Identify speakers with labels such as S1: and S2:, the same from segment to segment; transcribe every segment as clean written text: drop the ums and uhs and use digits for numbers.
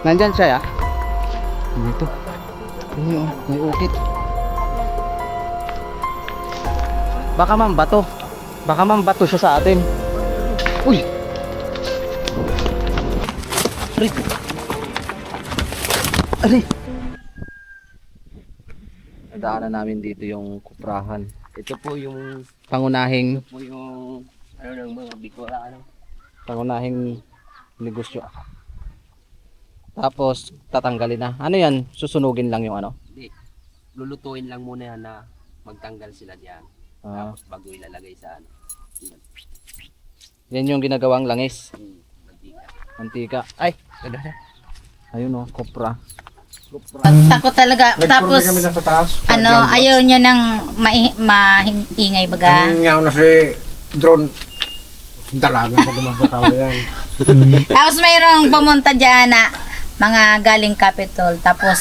S1: Nandyan siya ya. Dito. Ayun, may ukit. Baka mambato. Baka mambato siya sa atin. Uy! Aray! Aray! Daanan namin dito yung kuprahan.
S2: Ito po yung
S1: Pangunahing
S2: ano ng mga bikura ano.
S1: pangunahing negosyo. Tapos tatanggalin na. Ano yan? Susunugin lang yung ano?
S2: Hindi. Lulutuin lang muna yan na magtanggal sila diyan.
S1: Ah,
S2: Tapos bago ilalagay sa ano.
S1: yan yung ginagawang langis.
S2: Mantika.
S1: Mantika. Ay! Ayun o, kopra.
S3: Takot talaga. Tapos, ano, ayaw niya ng maingay baga.
S4: Ang nga na si drone. Dalaga pa dumasakaw yan.
S3: Tapos mayroong pumunta dyan na mga galing Capitol. Tapos,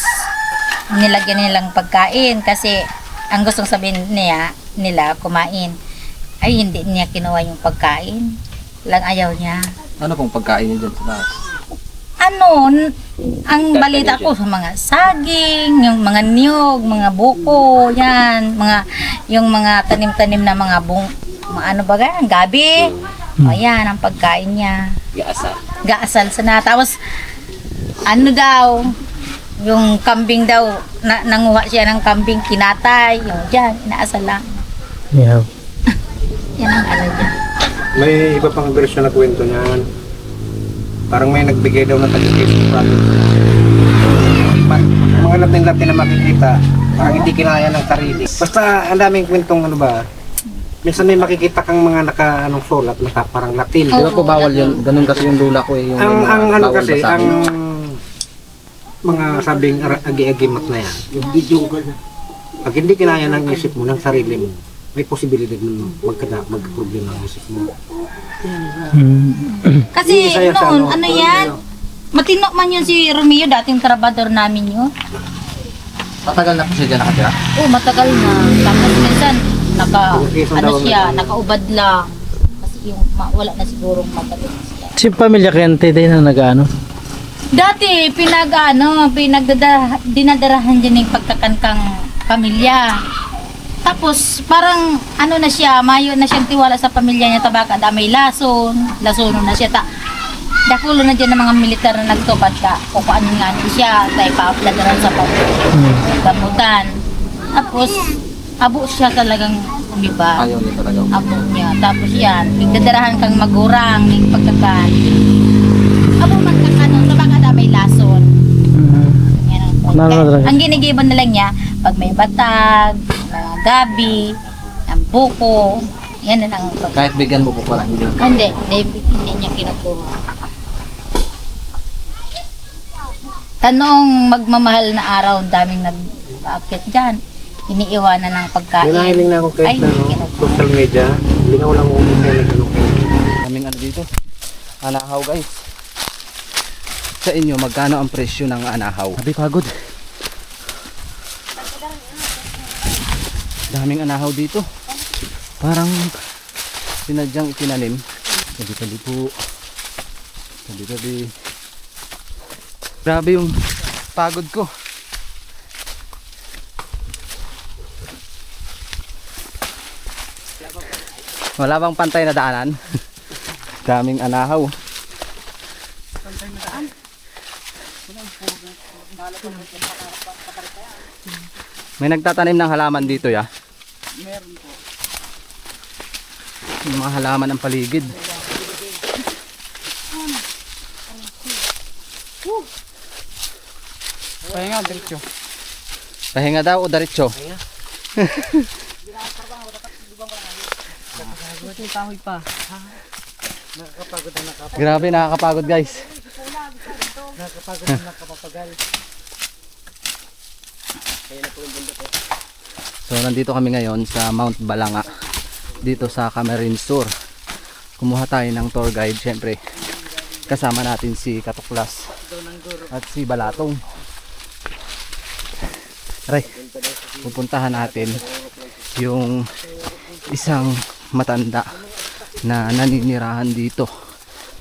S3: nilagyan nilang pagkain kasi ang gustong sabihin nila kumain. Ay, hindi niya kinuha yung pagkain. Lang ayaw niya.
S1: Ano pong pagkain niyo dyan sa taas?
S3: Ano, ang balita ko sa mga saging, yung mga niyog, mga buko, yan, yung mga tanim-tanim na mga ano ba gan, gabi. O yan, ang pagkain niya.
S2: Gaasa.
S3: Gaasal sana. Tapos, ano daw, yung kambing daw, nanguha siya ng kambing, kinatay, yung dyan, inaasal lang.
S4: Yeah.
S3: Yan ang alam niya.
S4: May iba pang version na kwento niyan. Parang may nagbigay daw na taga-Quezon province. Mga Latin-Latin na makikita, parang hindi kinaya ng sarili. Basta ang daming kwentong ano ba, minsan may makikita kang mga anong sulat na parang Latin.
S1: Di ba po bawal yun? Ganun kasi yung lula ko eh. Yung
S4: Ang
S1: mga
S4: ano
S1: bawal
S4: kasi,
S1: basahin.
S4: ang mga sabing agi-agimat na yan, yung video, pag hindi kinaya ng isip mo, ng sarili mo, may posibilidad na magka-problema ang isip mo.
S3: Kasi
S4: Isa yan sa
S3: noon,
S4: ano,
S3: ano yan, matino man yun si Romeo, dating trabador namin yun.
S1: Matagal na po siya dyan nakatira?
S3: Oo, matagal na. Tapos minsan, ano siya, nakaubad lang. Kasi yung wala na sigurong matagal siya.
S5: Si Pamilya Kente din na nag-ano.
S3: Dati, dinadarahan din yung pagkakankang pamilya. Tapos, parang, ano na siya, mayo na siyang tiwala sa pamilya niya, tabaka, damay lasono na siya. Dakulo na dyan ng mga militar na nagtupad ka, kukuan nga siya, tayo pa-apladaran sa gamutan. Tapos, abo siya talagang umiba.
S1: Ayaw niya talaga.
S3: Abo niya. Tapos yan, nagdadarahan kang magurang, ng pagkakan. Abo man kakanon, tabaka, damay lason. Yan ang point.
S5: Talaga.
S3: Ang ginigiban na lang niya, pag may batag, mga gabi, ang buko, yan na lang.
S1: Kahit bigyan mo po pala.
S3: Hindi niya kinukuha. Tanong magmamahal na araw, daming nag-aakit dyan. Iniiwanan ng pagkain.
S4: May nahiling na ako kahit
S3: Ay,
S4: na
S3: kinukuha.
S4: social media, hindi na walang umusay na gano'n.
S1: Kaming ano dito? Anahaw guys. Sa inyo, magkano ang presyo ng anahaw? Sabi pagod. Daming anahaw dito. Parang sinadyang itinanim. Tabi-tabi po. Tabi-tabi. Grabe yung pagod ko. Wala bang pantay na daanan? Daming anahaw. May nagtatanim ng halaman dito ya? Meron po. Yung mga halaman ng paligid.
S5: Pahinga, diretso.
S1: Pahinga daw o diretso? Grabe, nakakapagod guys. So nandito kami ngayon sa Mount Balanga, dito sa Camarinestur. Kumuha tayo ng tour guide, syempre kasama natin si Katuklas at si Balatong. Aray, pupuntahan natin yung isang matanda na naninirahan dito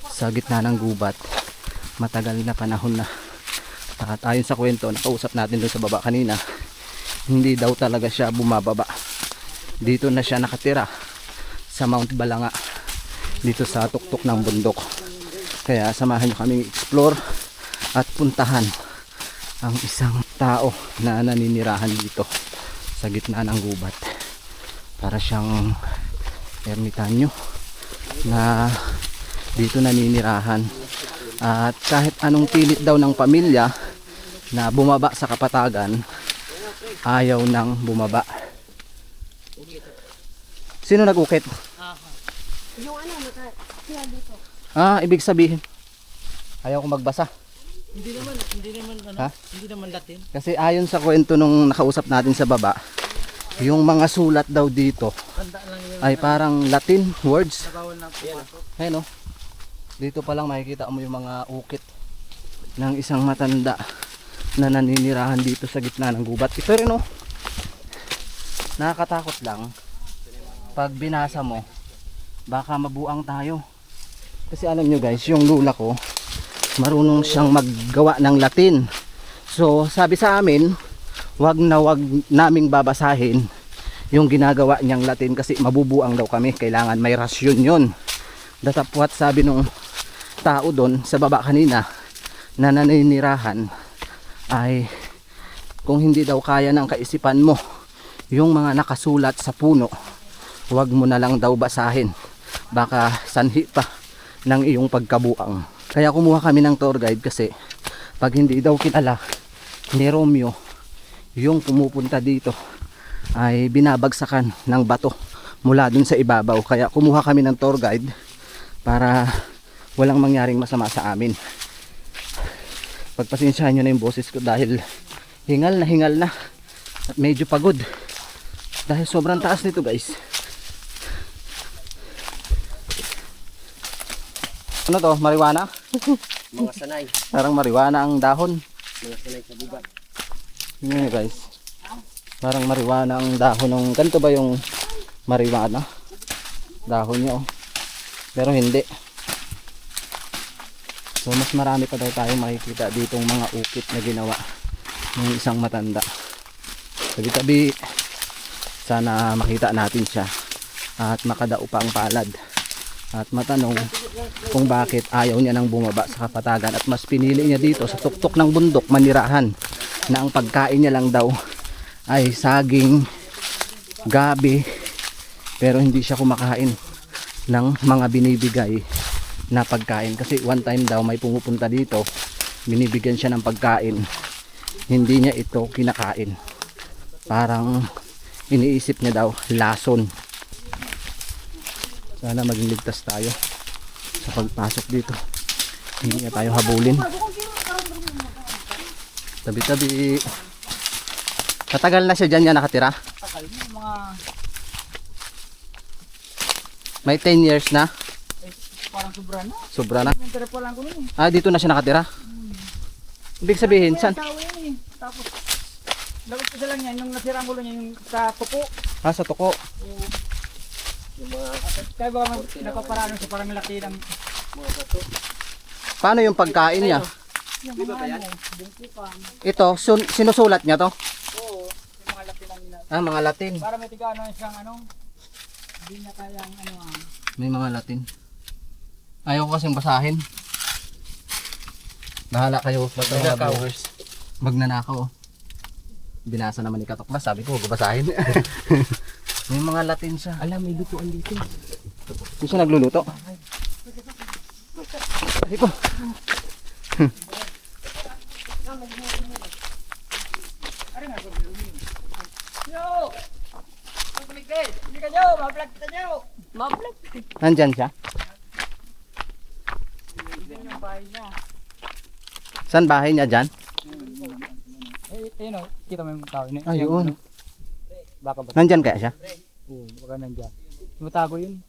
S1: sa gitna ng gubat. Matagal na panahon na At ayon sa kwento, nakausap natin doon sa baba kanina, hindi daw talaga siya bumababa. Dito na siya nakatira sa Mount Balanga, dito sa tuktok ng bundok. Kaya samahan nyo kaming explore at puntahan ang isang tao na naninirahan dito sa gitna ng gubat. Para siyang ermitanyo na dito naninirahan. At kahit anong pilit daw ng pamilya na bumaba sa kapatagan, ayaw nang bumaba. Sino nag-ukit? Ibig sabihin ayaw ko magbasa.
S5: Hindi naman
S1: Ha?
S5: hindi naman Latin.
S1: Kasi ayon sa kwento nung nakausap natin sa baba, yung mga sulat daw dito ay parang Latin words.
S5: Bawal na pumasok.
S1: Ayun, oh. Dito pa lang makikita mo yung mga ukit ng isang matanda na naninirahan dito sa gitna ng gubat. Ito rin, oh. Nakakatakot lang. Pag binasa mo, baka mabuang tayo. Kasi alam nyo guys, yung lula ko, marunong siyang maggawa ng Latin. So sabi sa amin, wag naming babasahin yung ginagawa niyang Latin kasi mabubuang daw kami. Kailangan may rasyon yun. Datapwat sabi nung tao doon sa baba kanina na naninirahan ay kung hindi daw kaya ng kaisipan mo yung mga nakasulat sa puno, wag mo na lang daw basahin. Baka sanhi pa ng iyong pagkabuang. Kaya kumuha kami ng tour guide kasi pag hindi daw kilala ni Romeo yung pumupunta dito ay binabagsakan ng bato mula dun sa ibabaw. Kaya kumuha kami ng tour guide para walang mangyaring masama sa amin. Pagpasensyahan nyo na yung boses ko dahil hingal na at medyo pagod dahil sobrang taas nito guys. Ano to? Marijuana?
S2: Mga sanay.
S1: Parang marijuana ang dahon.
S2: Mga sanay sa gubat.
S1: Yun yun guys. Parang marijuana ang dahon ng... Ganito ba yung marijuana? Dahon niya oh. Pero hindi. So mas marami pa daw tayong makikita ditong mga ukit na ginawa ng isang matanda. Tabi-tabi. Sana makita natin siya. At makadao pa ang palad. At matanong kung bakit ayaw niya nang bumaba sa kapatagan. At mas pinili niya dito sa tuktok ng bundok manirahan. Na ang pagkain niya lang daw ay saging, gabi. Pero hindi siya kumakain ng mga binibigay na pagkain. Kasi one time daw may pumupunta dito, binibigyan siya ng pagkain, hindi niya ito kinakain. Parang iniisip niya daw lason. Sana maging ligtas tayo sa pagpasok dito, hindi niya tayo habulin. Tabi-tabi. Katagal na siya dyan niya nakatira?
S5: Takal mga
S1: May 10 years na?
S5: parang sobra na.
S1: Sobra na?
S5: Pero pa lang ko nun.
S1: Dito na siya nakatira? Ibig sabihin, saan?
S5: Tao yan eh. Tapos lagot ko lang yan, yung nasirang ulo niya yung sa tuko.
S1: Sa tuko.
S5: Kaya baka napaparano siya parang laki ng
S1: Paano yung pagkain niya?
S5: yung mga ano, bungkukan.
S1: Ito, sinusulat niya to?
S5: Oo, yung mga laki ng
S1: Mga Latin.
S5: para may tiga ano siyang ano, hindi niya kayang ano
S1: May mga Latin. Ayaw ko kasing basahin. Bahala kayo.
S2: Magnanakaw.
S1: Magnanakaw. Binasa naman ni Katoklas. Sabi ko, huwag ko basahin. May mga Latin siya.
S2: Alam, may lutuan dito.
S1: Hindi siya nagluluto. Sabi ko.
S5: Yo! Pagkuligay! Hindi ka nyo! Mablog kita nyo!
S2: Mablog.
S1: Nandyan siya.
S5: Yan yung bahay niya.
S1: Saan bahay niya dyan?
S5: Ayun o, kita mo yung tao niya.
S1: Ayun.
S5: Baka ba?
S1: Nandyan kaya siya?
S5: Oo, baka nandyan. Tumatago yun.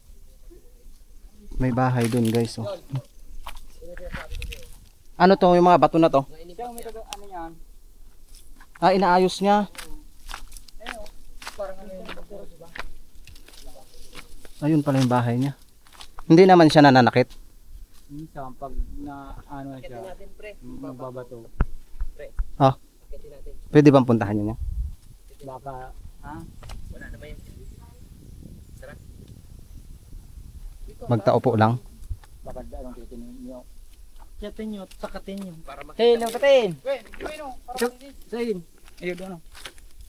S1: May bahay dun guys. Oh. Ano to? Yung mga bato na to?
S5: Siya may taga, ano yan?
S1: Inaayos niya.
S5: Ayun o, parang ano yung pagkuros ba?
S1: Ayun pala yung bahay niya. Hindi naman siya nananakit.
S5: Minsan pag na ano siya, mababato.
S1: Ah, pwede bang puntahan niya?
S5: Baka, ha?
S1: Magtaupo lang.
S5: Baka anong titinin nyo. Kiyatin nyo, sakatin nyo. Hey, lang katin! Sayin. Ayun, ano?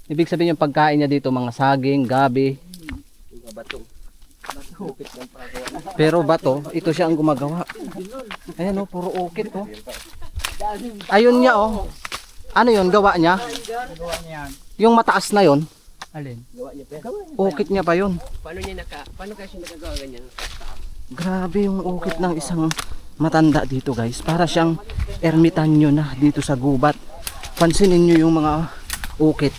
S1: Ibig sabihin yung pagkain niya dito, mga saging, gabi. Pero bato, ito siya ang gumagawa. Ayan oh, puro ukit oh. Ayun niya oh. Ano yun, gawa niya?
S5: Gawa niya yan.
S1: Yung mataas na yon,
S5: Alin?
S1: ukit niya pa yun.
S2: Paano kaya siya nagagawa ganyan?
S1: Grabe yung ukit ng isang matanda dito guys. Para siyang ermitanyo na dito sa gubat. Pansinin nyo yung mga ukit.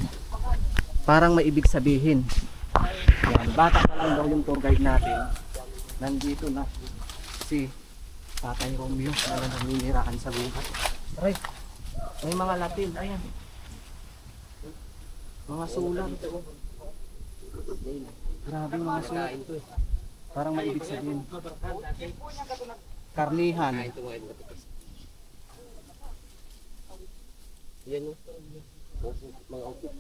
S1: Parang may ibig sabihin. Yan, bata pa lang daw yung tour guide natin. Nandito na si Tatay Romeo na naninirahan sa gubat. Aray, may mga Latin. Ayan. Mga sulat. Grabe yung mga sulat. Parang may ibig sabihin. Karnihan.
S2: Yan yung mga ukit.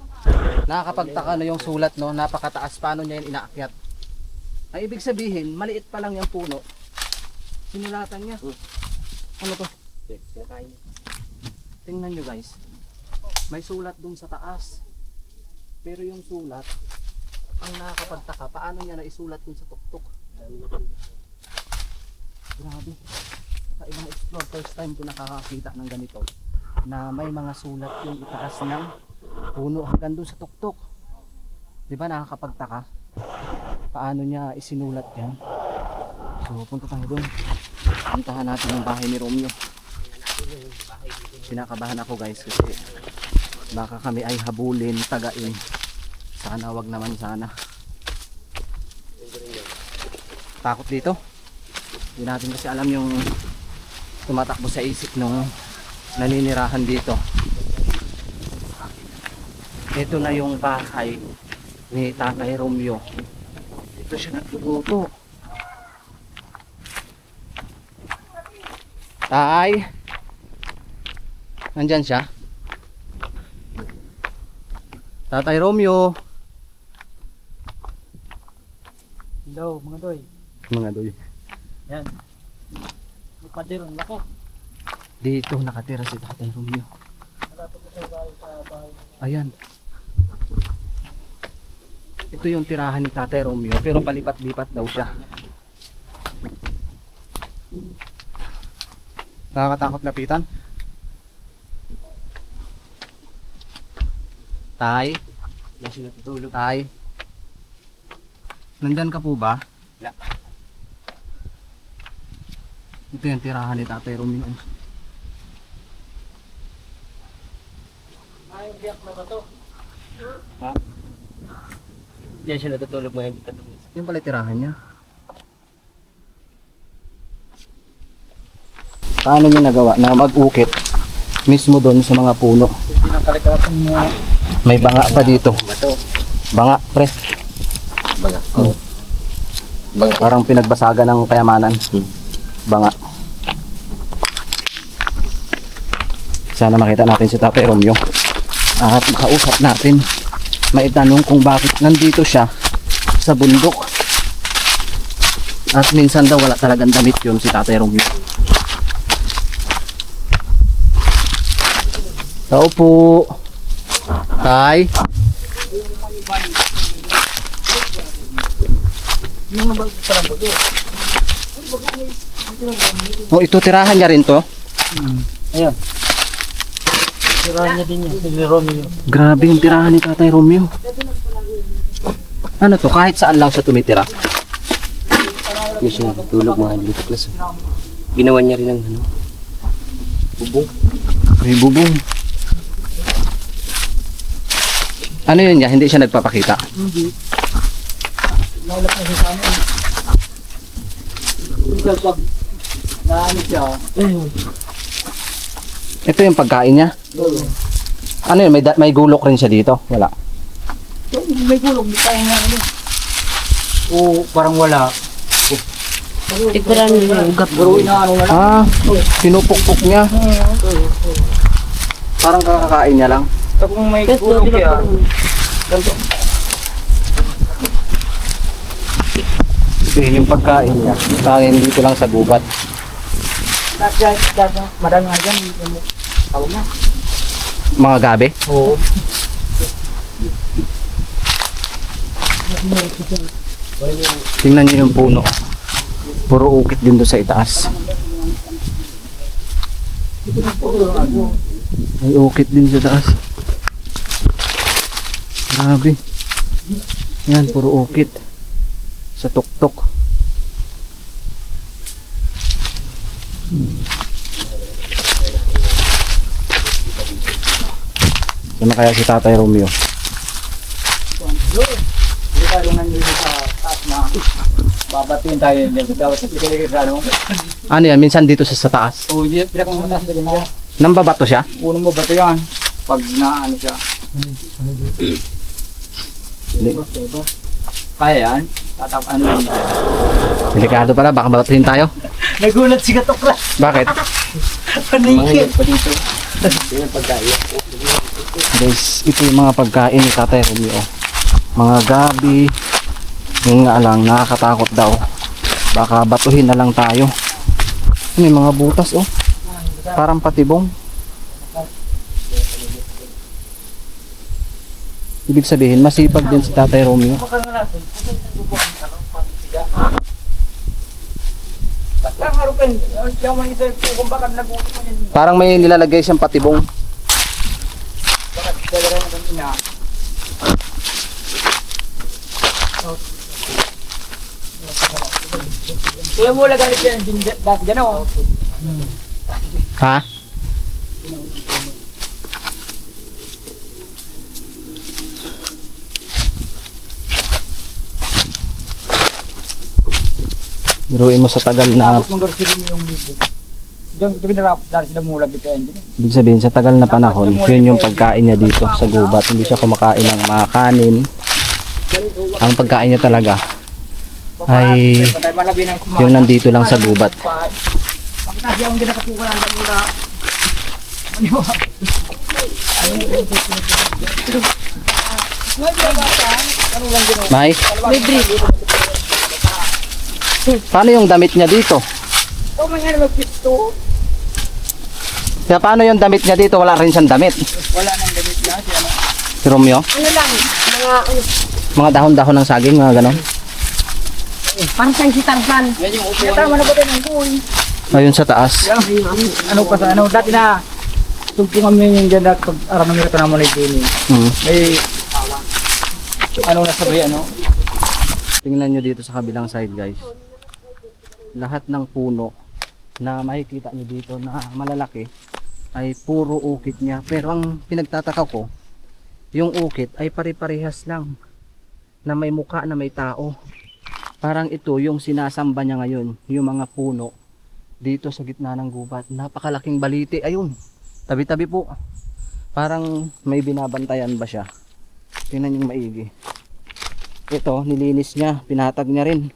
S1: Nakakapagtaka na yung sulat, no? Napakataas. Paano niya yun inaakyat? Ang ibig sabihin, maliit pa lang yung puno. Sinulatan niya. Ano to?
S2: Sinakain.
S1: Tingnan nyo guys. May sulat dun sa taas. Pero yung sulat, ang nakakapagtaka, paano niya naisulat dun sa tuktok? Grabe. Kakaibang explore. First time ko nakakakita ng ganito. Na may mga sulat yung itaas ng puno hanggang dun sa tuktok. Di ba nakakapagtaka? Paano niya isinulat yan? So punta tayo dun. Puntahan natin yung bahay ni Romeo. Kinakabahan ako guys kasi baka kami ay habulin, tagain. Sana wag naman sana. Takot dito. Hindi natin kasi alam yung tumatakbo sa isip nung naninirahan dito. Ito na yung bahay ni Tatay Romeo. Ito siya nagluluto. Tay! Nandyan siya? Tatay Romeo!
S5: Hello, mga doy.
S1: Mga doy.
S5: Yan. May paderon, lako.
S1: Dito nakatira si Tatay Romeo. Ayan. Ito yung tirahan ni Tatay Romeo pero palipat-lipat daw siya. Nakakatakot lapitan. Tay?
S2: Yan siya natutulog.
S1: Tay? Nandyan ka po ba?
S2: Wala.
S1: Ito yung tirahan ni Tatay Romeo.
S5: Ay, biyak na ba to?
S2: Ha? Yan siya natutulog mga hindi katulog.
S1: Yung pala tirahan niya. Paano niya nagawa na mag-ukit mismo doon sa mga puno?
S5: Hindi nang kalikatan mo.
S1: May banga pa dito. Banga, pre.
S2: Baga. Oh. Baga.
S1: Parang pinagbasagan ng kayamanan. Banga. Sana makita natin si Tatay Romeo. At makausap natin. Maitanong kung bakit nandito siya sa bundok. At minsan daw wala talagang damit yun si Tatay Romeo. Tao po. Tay. Oh, ito tirahan niya rin to.
S5: Ayun. Tirahan niya din yan. Si Romeo.
S1: Grabe yung tirahan ni Tatay Romeo. Ano to? Kahit saan lang siya tumitira.
S2: Yan siya natutulog mga hindi katulog. Ginawa niya rin ng ano, bubong.
S1: May bubong. Ano yun niya? Hindi siya nagpapakita.
S5: Hindi. Naulap na siya sa amin. Ikaw pag naano siya.
S1: Ito yung pagkain niya. Ano yun? May gulok rin siya dito? Wala.
S5: May gulong, di tayo nga ano. Oo, parang wala.
S3: Tikuran yung ugat.
S5: Pero inaano na lang.
S1: Ah, pinupukpok niya. Parang kakakain niya lang.
S5: Ito kung may kulog kaya. Ganito.
S1: Ito yung pagkain niya. Kain dito lang sa gubat.
S5: Madami nga dyan. Tawag na.
S1: Mga gabi.
S5: Oo.
S1: Tingnan niyo yung puno. Puro ukit din doon sa itaas. May ukit din sa taas. Grabe. Yan, puro ukit. Sa tuktok. Ano kaya si Tatay Romeo?
S5: Hindi tayo nandito sa taas na babatiin tayo. Dapat sa pikiligay sa ano.
S1: Ano yan? Minsan dito sa taas.
S5: Oo, hindi. Pinakang mataas na ganyan.
S1: Nambabato siya?
S5: Unang mo ba ito yan? Pag naano siya. Kaya yan? Tatap ano yun?
S1: Delikado pala, baka batuhin tayo.
S5: Nagulat si Katuklas.
S1: Bakit?
S5: Panikit.
S1: Guys, ito yung mga pagkain ni Tatay Romeo. Mga gabi. Yung nga lang, nakakatakot daw. Baka batuhin na lang tayo. May mga butas oh. Parang patibong. Ibig sabihin, masipag din si Tatay Romeo. Parang may nilalagay siyang patibong.
S5: Kaya mo lang galit yan. Dyan o.
S1: Ha? Biruin mo sa tagal na,
S5: Diyan ito pinarap dahil sila mulag ito yan.
S1: ibig sabihin sa tagal na panahon, yun yung pagkain niya dito sa gubat. Hindi siya kumakain ng mga kanin. Ang pagkain niya talaga ay yung nandito lang sa gubat.
S5: Kasi ang ginakapukan ang muna.
S1: May? Paano yung damit niya dito?
S5: Oh, may nga magpisto.
S1: Kaya paano yung damit niya dito? Wala rin siyang damit.
S5: Wala nang gamit yan.
S1: Si Romeo?
S6: Ano lang,
S1: Mga dahon-dahon ng saging, mga ganon.
S6: parang siyang si Tarzan.
S5: Yan yung upuan. Tama na ba tayo ng kuy?
S1: Ayun sa taas.
S5: Ano pa sa ano? Dati na tugtungan mo yung dyan at pag-aram ng ito naman ay din. May ano na sabi ano?
S1: Tingnan nyo dito sa kabilang side, guys. Lahat ng puno na makikita nyo dito na malalaki ay puro ukit niya. Pero ang pinagtataka ko, yung ukit ay pare-parehas lang na may muka na may tao. Parang ito yung sinasamba niya ngayon, yung mga puno dito sa gitna ng gubat. Napakalaking baliti. Ayun, tabi-tabi po. Parang may binabantayan ba siya? Tingnan yung maigi. Ito, nilinis niya, pinatag niya rin.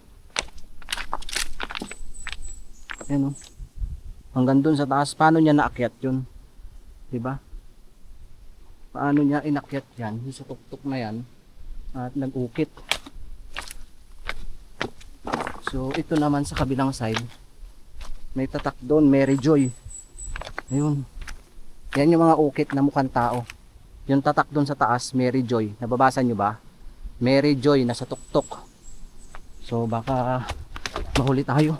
S1: Ayan o. Hanggang dun sa taas, paano niya naakyat yun? Diba? Paano niya inakyat yan? Yung sa tuktok na yan. At nag-ukit. So, ito naman sa kabilang side. May tatak doon, Mary Joy. Ayun. Yan yung mga ukit na mukhang tao. Yung tatak doon sa taas, Mary Joy. Nababasa nyo ba? Mary Joy, nasa tuktok. So, baka mahuli tayo.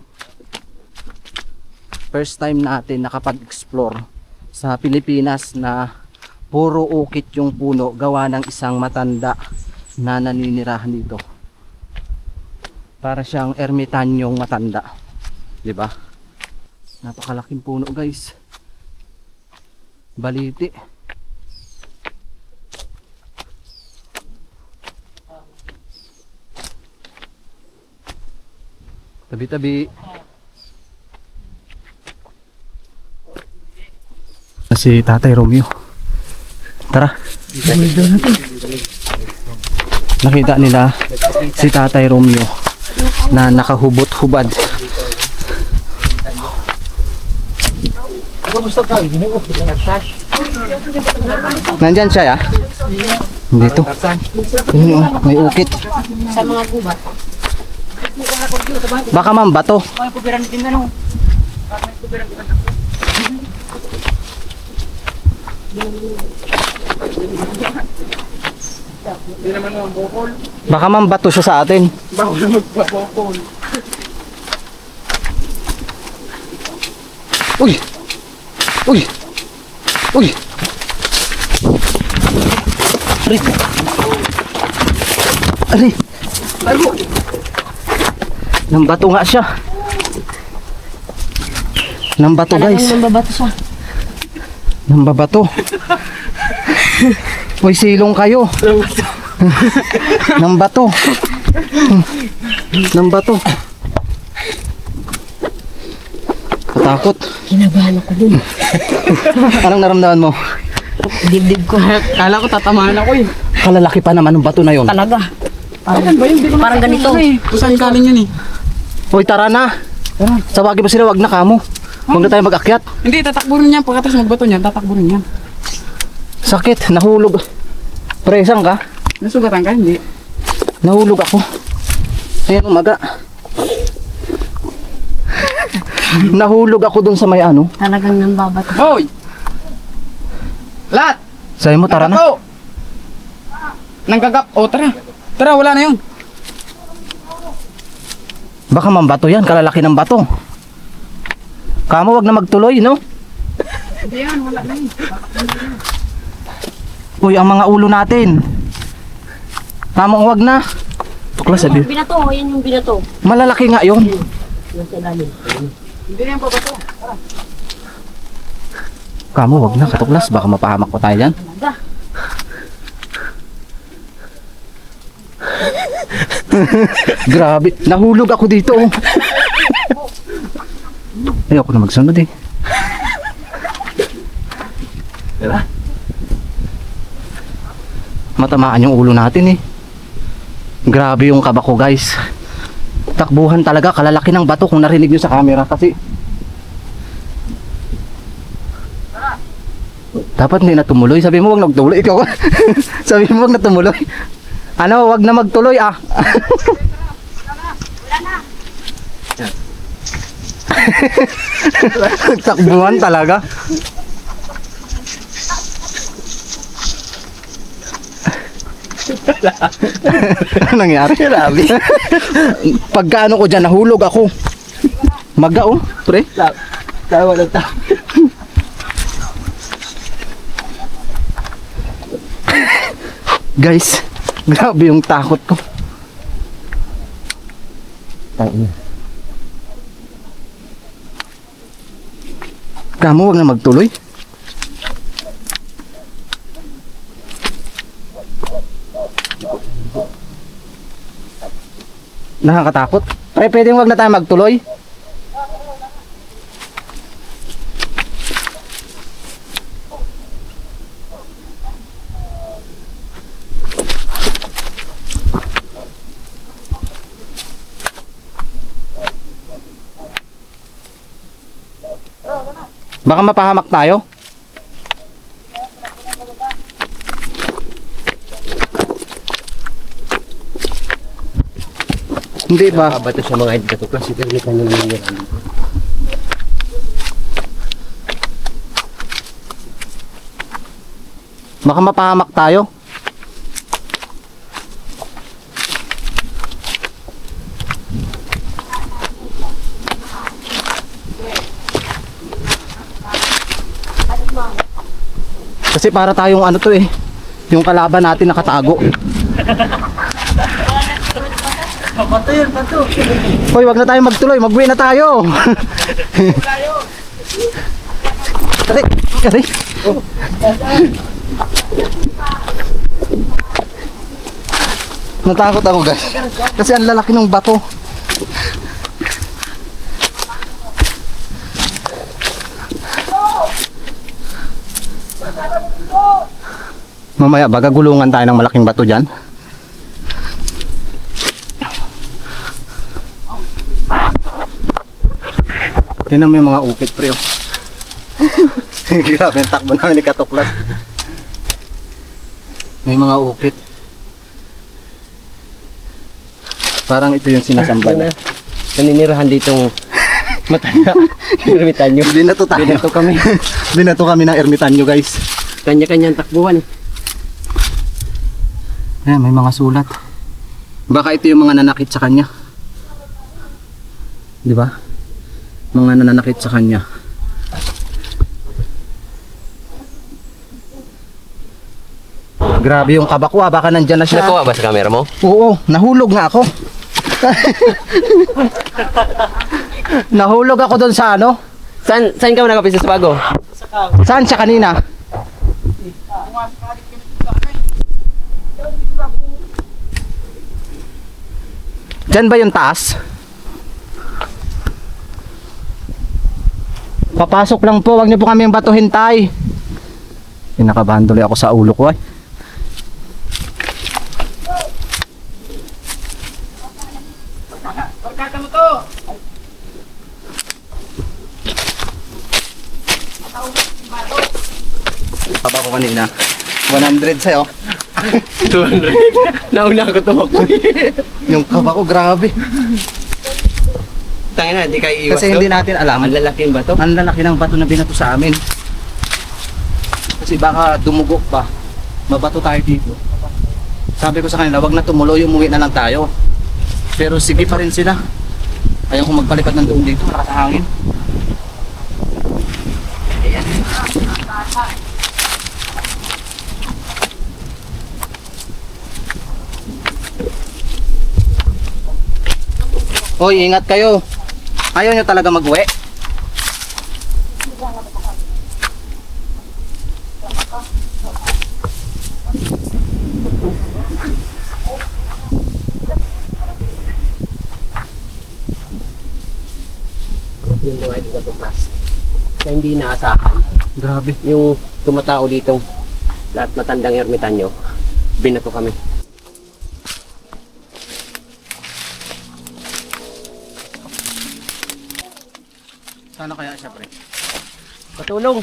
S1: First time natin nakapag-explore sa Pilipinas na puro ukit yung puno gawa ng isang matanda na naninirahan dito. Para siyang ermitanyong matanda. 'Di ba? Napakalaking puno, guys. Baliti. Tabi-tabi. Si Tatay Romeo. Tara. Nakita nila si Tatay Romeo na nakahubot-hubad.
S5: Kumusta ka? Hindi ko nag-flash.
S1: Nandyan siya, ya? Dito. Yun, oh, may ukit.
S6: Sa mga gubat.
S1: Baka ma'am, bato.
S5: May kubiran din ano. May kubiran din. Hindi naman ang bukol.
S1: Baka ma'am, bato siya sa atin.
S5: Bawal na magpapokol.
S1: Uy! Uy! Uy! Ari! Ari! Ano? Nang bato nga siya. Nang bato, guys.
S6: Nambabato siya.
S1: Nang babato. Uy, silong kayo. Nang bato. Nang bato. Katakot.
S6: Kinabahan ako dun.
S1: Anong naramdaman mo?
S6: Dibdib ko.
S5: Kala ko tatamaan ako eh.
S1: Kalalaki pa naman ng bato na yon.
S6: Talaga.
S5: Saan ba yun? Di ko
S6: Parang ganito.
S5: Saan galing yun eh?
S1: Uy, tara na. Sawagi ba sila? Wag na kamo. Huwag na tayo mag-akyat.
S5: Hindi, tatakbo rin yan. Pagkatapos magbato niyan, tatakbo rin yan.
S1: Sakit, nahulog. Presang ka?
S5: Nasugatan ka, hindi.
S1: Nahulog ako. Ayan, umaga. Nahulog ako dun sa may ano.
S6: Talagang nambabato.
S5: Hoy! Lat!
S1: Sabi mo, tara na.
S5: Nagbato! Nanggagap. O, tara. Tara, wala na yun.
S1: Baka mambato yan, kalalaki ng bato. Kamo, wag na magtuloy, no?
S5: Hindi yan, wala na yun.
S1: Uy, ang mga ulo natin. Kamo, wag na. Tuklas, sabi.
S6: Binato, yan yung binato.
S1: Malalaki nga yun.
S6: Nasa ilalim.
S5: Hindi na yan babato.
S1: Kamo, wag na, katuklas. Baka mapahamak pa tayo dyan. Grabe, nahulog ako dito. Oh. Ayoko na magsunod eh. Matamaan yung ulo natin eh. Grabe yung kaba ko, guys. Takbuhan talaga, kalalaki ng bato kung narinig nyo sa camera kasi dapat hindi na tumuloy. Sabi mo wag na tumuloy. Ikaw sabi mo wag na tumuloy. Ano, wag na magtuloy ah. Takbuhan talaga. Ano nangyari? Grabe. Pagkaano ko dyan, nahulog ako. Maga oh, pre.
S2: Tawa ng tawa.
S1: Guys, grabe yung takot ko. Kamu wag na magtuloy. Nakakatakot. Pre, pwedeng wag na tayo magtuloy. Baka mapahamak tayo. Hindi ba?
S2: Bato siya mga idol katuklas. Ito ulit na naman yan.
S1: Baka mapahamak tayo. Kasi para tayong ano to eh. Yung kalaban natin nakatago.
S5: Bato yun, bato.
S1: Hoy, wag na tayo magtuloy, mag-uwi na tayo. Kasi, kasi. Natakot ako, guys. Kasi ang lalaki ng bato. Mamaya, baga gulungan tayo ng malaking bato dyan. Tingnan mo yung mga ukit, pre. Oh. Grabe ang takbo namin ni Katuklas. May mga ukit. Parang ito yung sinasamba na.
S2: Naninirahan ditong matanda. Ermitanyo.
S1: Binato tayo.
S2: Binato kami.
S1: Binato kami ng ermitanyo guys.
S2: Kanya-kanyang takbuhan.
S1: Ayan, may mga sulat. Baka ito yung mga nanakit sa kanya. Di ba? Mga nananakit sa kanya. Grabe yung kaba ko, baka nandyan na siya.
S2: Nakuha ba sa camera mo?
S1: Oo, nahulog nga ako. Nahulog ako doon sa ano?
S2: Saan ka nakapisa sa bago?
S1: Saan siya kanina? Diyan ba yung taas? Papasok lang po, wag niyo po kami batuhin tay. Pinakabandoli ako sa ulo ko ay. Paba ko kanina. 100 sa'yo.
S2: 200. Nauna ako tumakbo.
S1: Yung kaba ko, grabe.
S2: Tangin na, di kayo iwas
S1: Kasi hindi natin alam.
S2: Ang lalaki yung bato.
S1: Ang lalaki ng bato na binato sa amin. Kasi baka dumugo pa. Mabato tayo dito. Sabi ko sa kanila, wag na tumuloy, umuwi na lang tayo. Pero sige pa rin sila. Ayaw ko magpalipad ng doon dito, nakakahangin. Hoy, ingat kayo. Ayaw nyo talaga mag-uwi.
S2: Yung mga ito sa class. Na hindi inaasahan.
S1: Grabe.
S2: Yung tumatao ditong lahat matandang ermitanyo, binato kami.
S1: Sana kaya siya, pre?
S2: Patulong!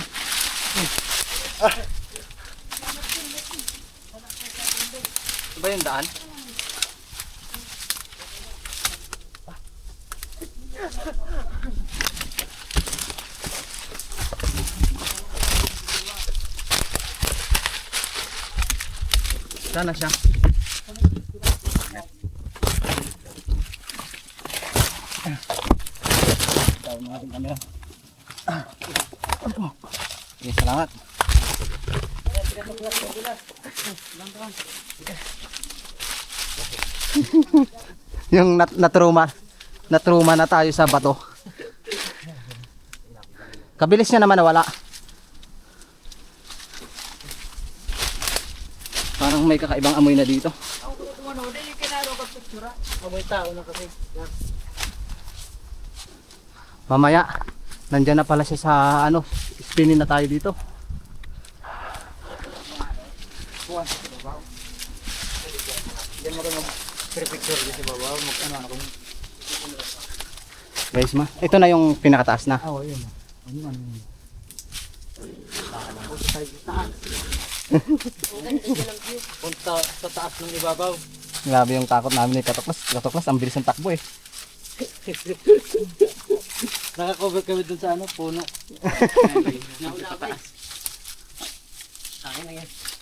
S1: Ito ba yung daan? Sana siya. Okay, salamat. Yung natruma na tayo sa bato. Kabilis niya naman nawala. Parang may kakaibang amoy na dito. Mamaya, nandyan na pala siya sa ano, spinning na tayo dito. Guys, ito na yung pinakataas na.
S5: Oo, yun. Punta sa taas ng ibabaw.
S1: Grabe yung takot namin ni Katuklas. Katuklas, ang bilis ng takbo eh.
S5: Nakakover kami dun sa ano, puno.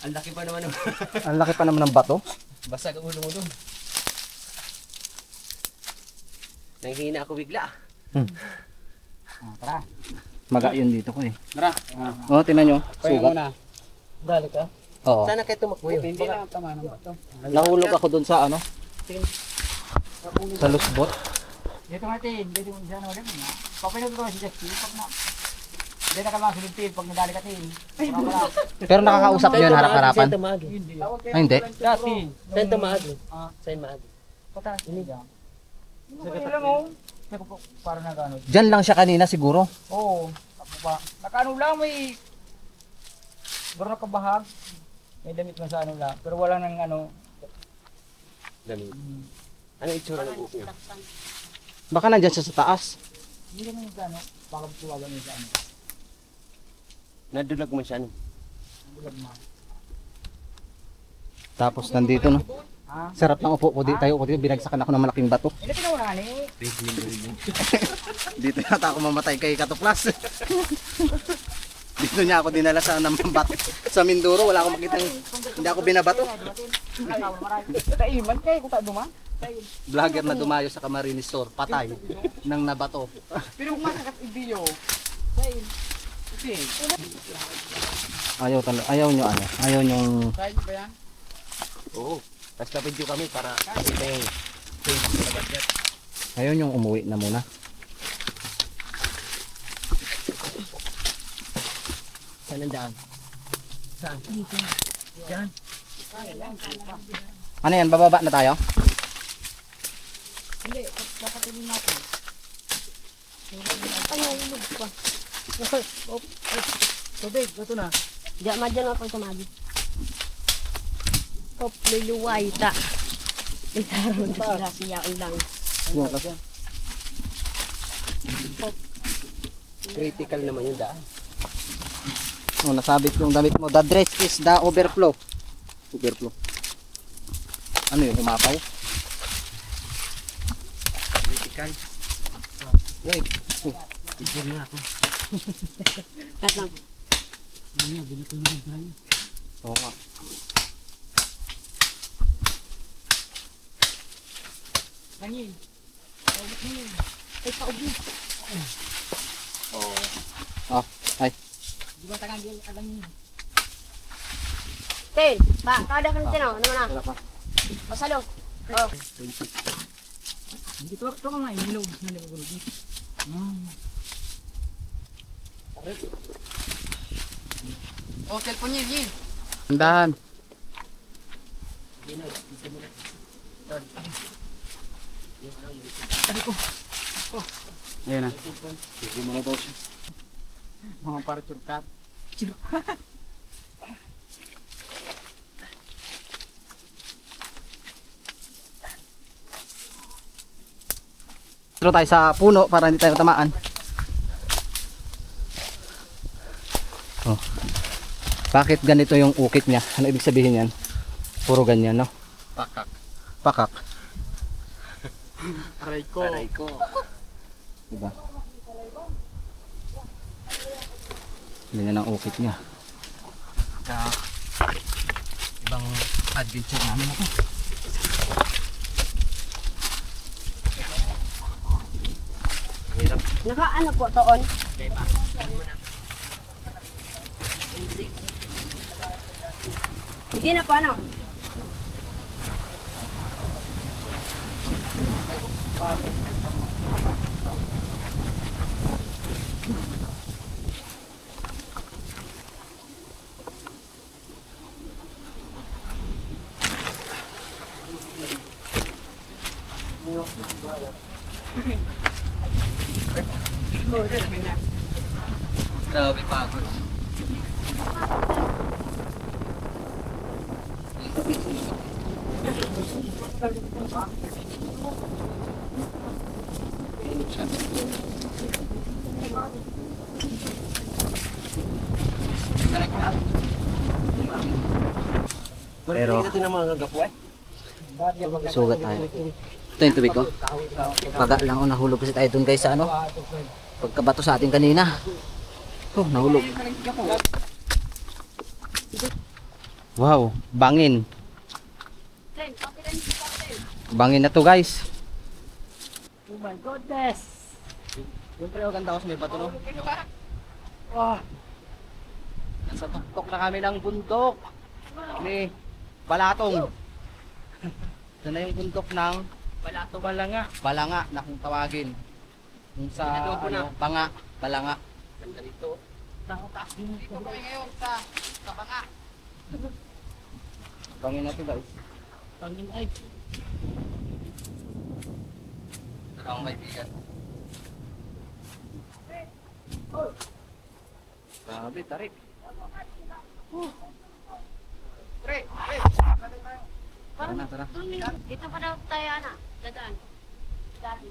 S2: Ang laki pa naman.
S1: Ang laki pa naman ng bato.
S2: Basag ang ulo mo dun. Nanghina ako bigla.
S5: Tara.
S1: Maga yun dito ko eh.
S5: Tara.
S1: Oo, tinan nyo.
S5: Kaya
S1: Sugat.
S5: muna. Dali ka.
S1: Oo.
S2: Sana kayo tumakbo yun.
S5: Hindi lang tama ng bato.
S1: Nahulog ako dun sa ano? Sa lusbot.
S5: Dito natin, dito mo dyan ulit mo. Papinag ko si Justin, pag na... Hindi na ka lang sulintin pag nadali ka tin.
S1: Pero nakakausap nyo yun harap-harapan.
S2: Saan maagi?
S1: Ay, hindi.
S5: Dati.
S2: Saan maagi? Saan maagi?
S5: Pataas. Hindi dyan. Hindi lang mo. Para na gano'n.
S1: Diyan lang siya kanina siguro.
S5: Oo. Nakaano lang may... Siguro nakabahag. May damit man sa ano lang. Pero wala nang ano...
S2: Dami. Ano itsura ng buhok niya?
S1: Baka nandyan siya sa taas.
S5: Hindi naman yung ano. Baka tuwagan niya sa ano.
S2: Nadulag mo siya, ano?
S1: Tapos nandito no. Sarap ng upo ko. Tayo upo dito. Binagsakan ako ng malaking bato.
S5: Hindi pinawala ni.
S1: Dito yata ako mamatay kay Katuklas. Dito niya ako dinala sa nambato. Sa Mindoro, wala akong makita. Hindi ako binabato.
S5: Taiman kay kung tayo man.
S1: Vlogger na dumayo sa Camarines Store, patay ng nabato.
S5: Pero kung masakat i-video. Okay.
S1: Ayaw nyo ano? Ayaw nyong
S5: Kaya ba yan?
S2: Oo. Tapos na-video kami para kita yung
S1: ayaw nyong umuwi na muna.
S2: saan ang daan. Saan? Diyan.
S1: Ano yan? Bababa na tayo?
S5: Tubig, ito na.
S6: Diyan, madyan ako tumagi. Pop, luluway, ta. Itaron na sila siya lang.
S2: Critical naman yung daan.
S1: Oh, nasabit yung damit mo. The dress is the overflow. Overflow. Ano yun? Umapaw?
S2: Critical.
S1: Wait.
S2: Tigil na ako.
S6: Kat lang.
S1: Oo nga.
S5: Hangin.
S6: Ay, paubi.
S1: Oh, ay.
S5: Di ba tangan din alam niyo.
S6: Ten, ba, kada ka nito, ano na?
S1: Wala pa.
S6: Pasalo. Oh.
S5: Hindi to nga ilog na ni gulo dito. Oh, cellphone niya, Jin.
S1: Andahan. Ayan na.
S5: Mga para curkat.
S1: Tro tayo sa puno para hindi tayo tamaan. Oh. Bakit ganito yung ukit niya? Ano ibig sabihin yan? Puro ganyan, no?
S2: Pakak.
S1: Pakak.
S5: Aray ko.
S2: Aray ko.
S1: Diba? Ganyan ang ukit niya. Kaya, ibang adventure namin ako.
S6: Naka ano po toon? Hindi na po ano?
S1: Grabe pagod. Pero
S2: Ito na mga gapo eh.
S1: sugat tayo. Ito yung tubig ko. Paga lang ako nahulog kasi tayo dun guys sa ano. Pagkabato sa atin kanina. Oh, nahulog. Wow, bangin. Bangin na to guys.
S6: Oh my goodness.
S1: Yung pre, ganda ako sa may bato no.
S5: Ah,
S1: Nasa tuktok na kami ng bundok. Ni Balatong. Ito na yung bundok ng
S5: balanga.
S1: Balanga na kung tawagin. Yung sa ano, Banga, Balanga. Ganda dito. Dito kami ngayon sa Banga. Bangin na to guys.
S5: Pangin ay.
S1: Dalawang kaibigan. Grabe, tarik. Tara na, tara.
S6: Dito pa daw tayo, ana. Dadaan. Dati.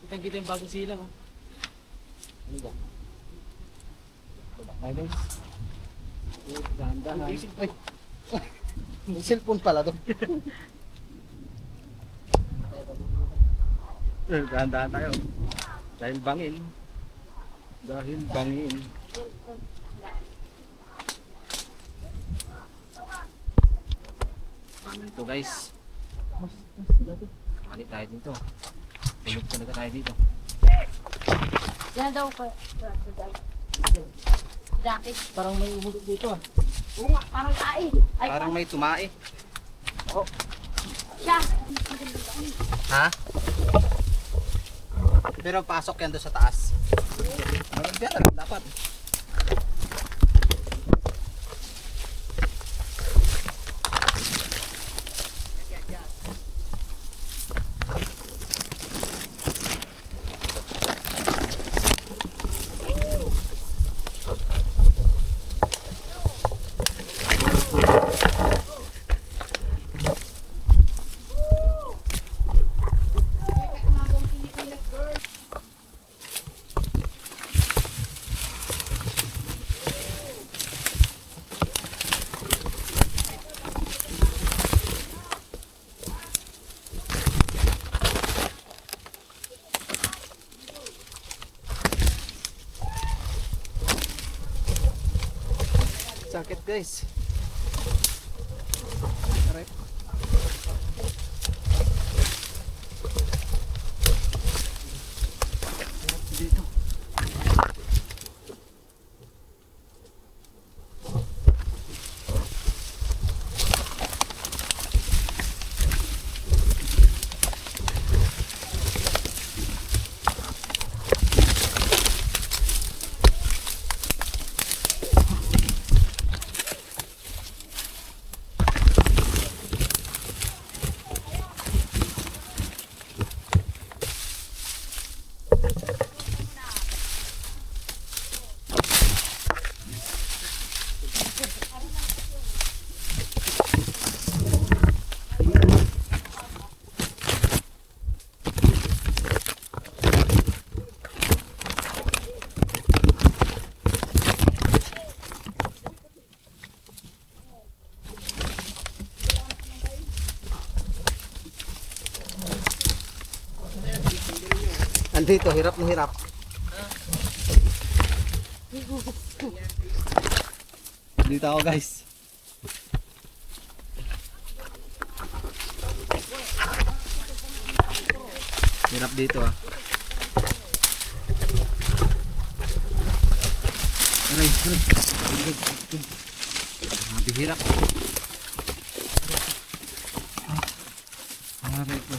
S5: Kitang kita yung bagong silang. Oh.
S1: Ano ba? Ay guys. Dahan-dahan. Ay. May cellphone pala to. Dahan-dahan tayo. Dahil bangin. Dahil bangin. Bangin to guys. Balik tayo dito. Tulog talaga tayo dito.
S3: Yan daw ko. Dati.
S5: Parang may uhulog dito ah.
S3: Oo nga, parang ai. Ay,
S1: Parang may tumae.
S3: siya.
S1: Ha? Pero pasok yan doon sa taas. Meron dyan, dapat. Sakit guys. Aray. Dito. Andito, hirap na hirap. Dito ako guys. Hirap dito ah. Aray, aray. Hirap. Aray ko.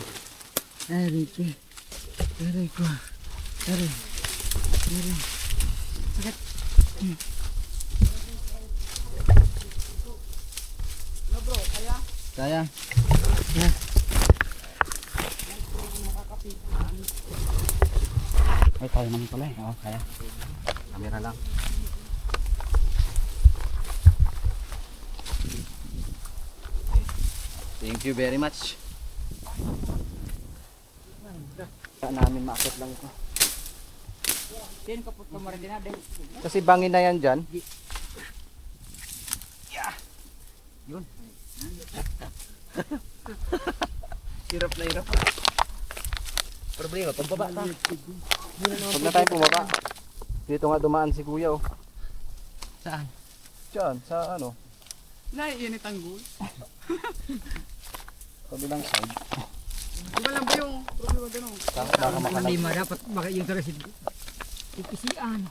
S1: Aray ko. Aray ko. Aray. Aray. Sakit. Bro, kaya? Kaya. Yeah. Ay, kaya naman pala eh. Oo, kaya. Camera lang. Thank you very much. Saan namin maakit lang ito.
S5: Din kapot ka mo rin din natin.
S1: Kasi bangin na yan dyan. Yeah. Yun. Hirap na hirap. Problema, pagbaba ta. Huwag na tayo bumaba. Dito nga dumaan si kuya oh.
S5: Saan?
S1: Diyan, sa ano?
S5: Naiinit ang goal.
S1: Kabilang side.
S5: Di ba lang ba yung problema gano'n?
S1: Baka makalag.
S5: Lima dapat baka yung tarasid. Pipisian.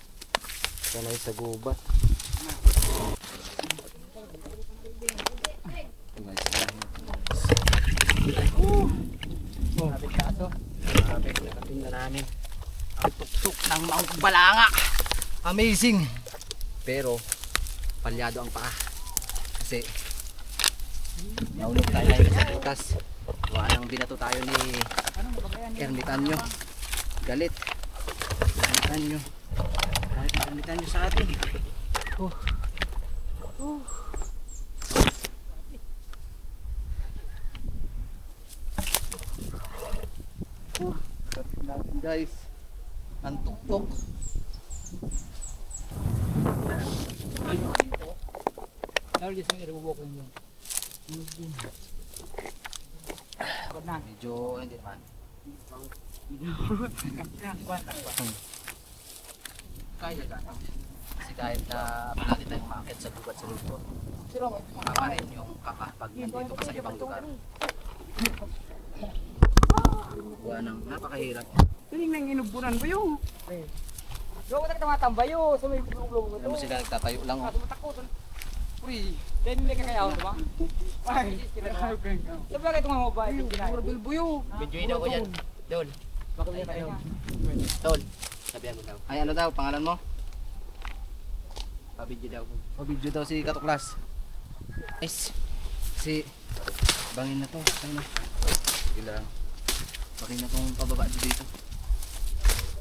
S1: Sanay sa gubat.
S5: Sabit kaso.
S1: Sabit, nakating na namin. Ang tuktok ng Mount Balanga. Amazing. Pero, palyado ang paa. Kasi, naulog tayo ngayon sa butas. Gawa nang binato tayo ni Ermitanyo. Galit. Ermitanyo. Galit ang Ermitanyo sa atin. Kapit natin guys. Ang tuktok.
S5: Lalo di sa mga ibubuko yun.
S1: Medyo hindi naman. Kaya gano'n. Kasi kahit na palagi tayong umakit sa gubat sa lungsod, tama rin yung kapag nandito ka sa ibang lugar. Gawa ng napakahirap.
S5: Piling nang inubunan ko yung. Doon ko na tumatambayo sa may bubulong ko.
S1: Alam mo sila nagtatayo lang. Oh.
S5: Tumatakot. Uy, then hindi ka kaya ako, diba? Ay, sabi ka itong mga mobile. Puro bilbuyo.
S2: Medyo daw ko yan. Doon.
S5: Bakit na kayo?
S2: Doon. Sabihan mo daw.
S1: Ay ano daw, pangalan mo?
S2: Pabidyo daw ko.
S1: Pabidyo daw si Katuklas. Nice. Si bangin na to. Ayun na. Sige lang. Bangin na tong pababa dito.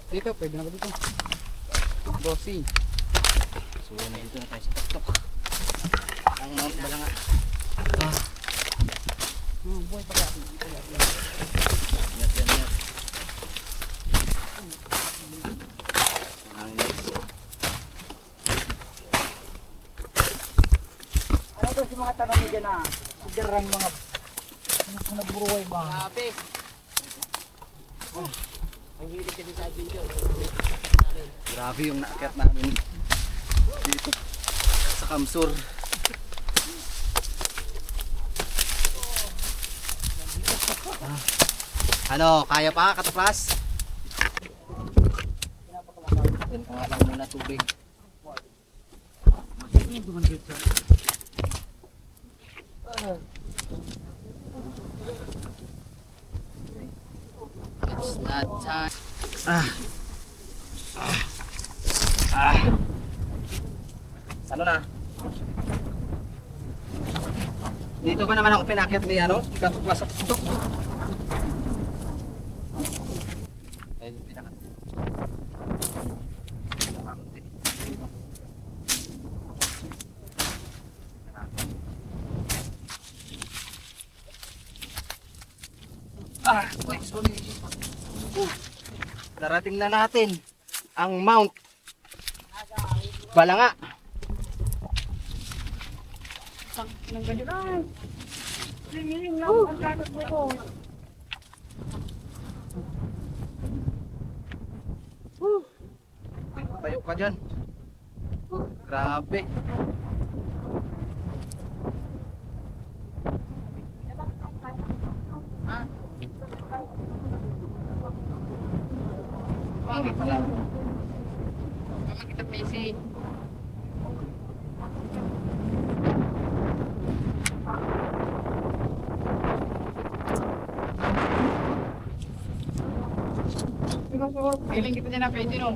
S5: Dito, pwede na ba dito? Bossy.
S1: So nandito na tayo sa tuktok. Ang Mount Balanga.
S5: Buhay pa kaya.
S1: Ingat yan, ingat. Ang next.
S5: Ano to si mga tanong niya na? Sigarang mga nagburuay ba?
S2: Grabe. Ang hilig ka din sa video.
S1: Grabe yung naakyat namin dito sa Kamsur. Ano, kaya pa Katuklas? Yan pa nga lang muna tubig. It's not time. Ano na? Dito ba naman ako pinakyat ni ano? Katuklas sa tuktok. Ayun, pinakat. Pinakakunti. Sorry. Narating na natin ang Mount Balanga.
S5: Nang ganyan na. Tingin lang ang gatot mo ko.
S1: Tayo ka dyan. Grabe. Bakit pala? Mama kita busy.
S5: Feeling kita dyan na pwede no.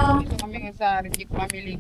S5: Ito kami sa Rijik Family.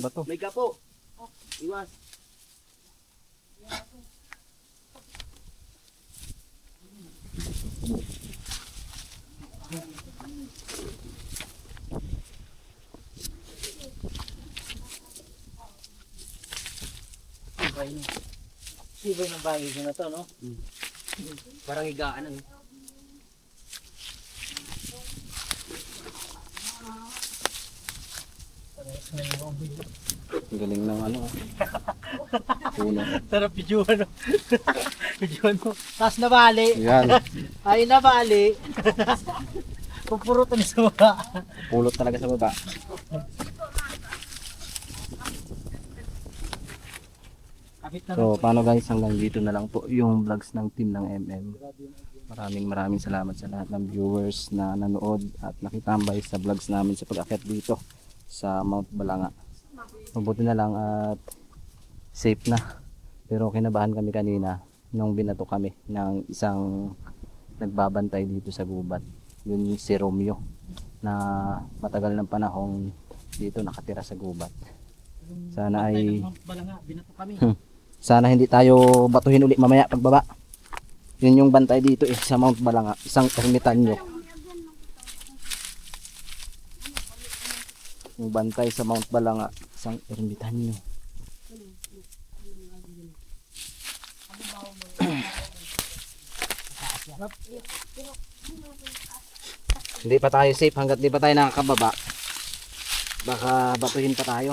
S1: Bato.
S2: May gapo. Iwas.
S5: Sibay ng bagay na to, no?
S2: Parang higaan ang.
S1: Ang galing ng ano. Puno.
S5: Sarap videoan mo. Videoan mo. Tapos nabali.
S1: Yan.
S5: Ay, nabali. Pupurutan sa mga.
S1: Pulot talaga sa baba.
S5: Kapit na
S1: So, paano guys, hanggang dito na lang po yung vlogs ng team ng MM. Maraming salamat sa lahat ng viewers na nanood at nakitambay sa vlogs namin sa pag-akyat dito sa Mount Balanga. Mabuti na lang at safe na. Pero kinabahan kami kanina nung binato kami ng isang nagbabantay dito sa gubat. Yun si Romeo na matagal ng panahong dito nakatira sa gubat. Sana ay
S5: balanga, binato kami.
S1: sana hindi tayo batuhin uli mamaya pagbaba. Yun yung bantay dito sa Mount Balanga, isang ermitanyo. Yung bantay sa Mount Balanga, isang ermitanyo. Hindi pa tayo safe hanggat di pa tayo nakakababa. Baka batuhin pa tayo.